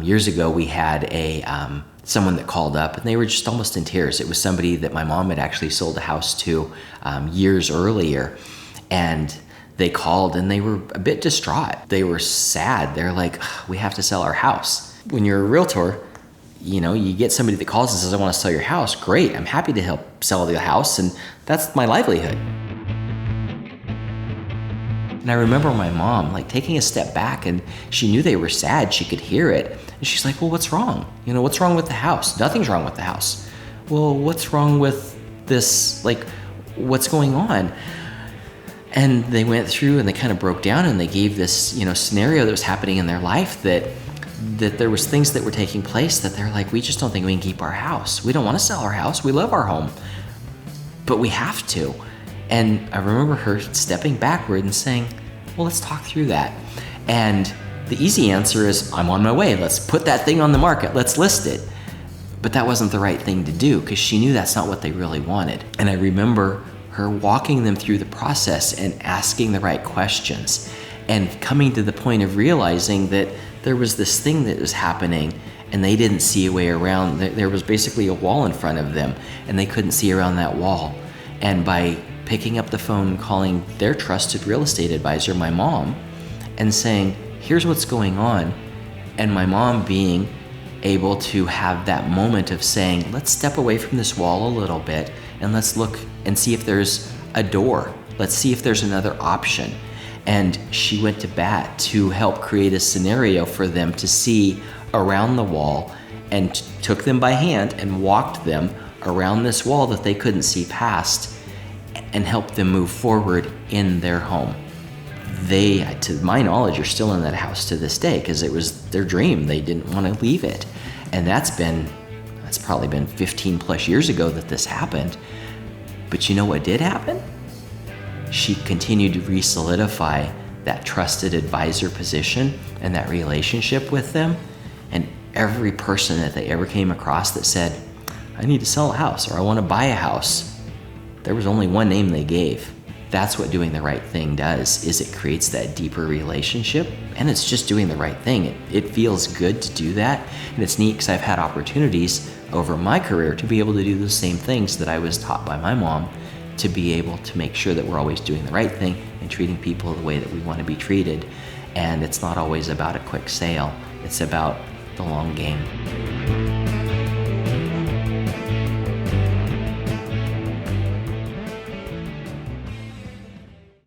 Years ago, we had someone that called up, and they were just almost in tears. It was somebody that my mom had actually sold a house to years earlier, and they called and they were a bit distraught. They were sad. They're like, we have to sell our house. When you're a realtor, you get somebody that calls and says, I want to sell your house. Great, I'm happy to help sell the house, and that's my livelihood. And I remember my mom taking a step back, and she knew they were sad. She could hear it. And she's like, well, what's wrong? What's wrong with the house? Nothing's wrong with the house. Well, what's wrong with this? What's going on? And they went through and they kind of broke down, and they gave this, scenario that was happening in their life, that there was things that were taking place that they're like, we just don't think we can keep our house. We don't want to sell our house. We love our home, but we have to. And I remember her stepping backward and saying, well, let's talk through that. And the easy answer is, I'm on my way. Let's put that thing on the market. Let's list it. But that wasn't the right thing to do, because she knew that's not what they really wanted. And I remember her walking them through the process and asking the right questions and coming to the point of realizing that there was this thing that was happening and they didn't see a way around. There was basically a wall in front of them and they couldn't see around that wall. And by picking up the phone and calling their trusted real estate advisor, my mom, and saying, here's what's going on, and my mom being able to have that moment of saying, let's step away from this wall a little bit and let's look and see if there's a door. Let's see if there's another option. And she went to bat to help create a scenario for them to see around the wall, and took them by hand and walked them around this wall that they couldn't see past, and helped them move forward in their home. They, to my knowledge, are still in that house to this day because it was their dream. They didn't want to leave it. And that's probably been 15 plus years ago that this happened. But you know what did happen? She continued to re-solidify that trusted advisor position and that relationship with them. And every person that they ever came across that said, I need to sell a house, or I want to buy a house, there was only one name they gave. That's what doing the right thing does, is it creates that deeper relationship, and it's just doing the right thing. It feels good to do that, and it's neat because I've had opportunities over my career to be able to do the same things that I was taught by my mom, to be able to make sure that we're always doing the right thing and treating people the way that we want to be treated. And it's not always about a quick sale. It's about the long game.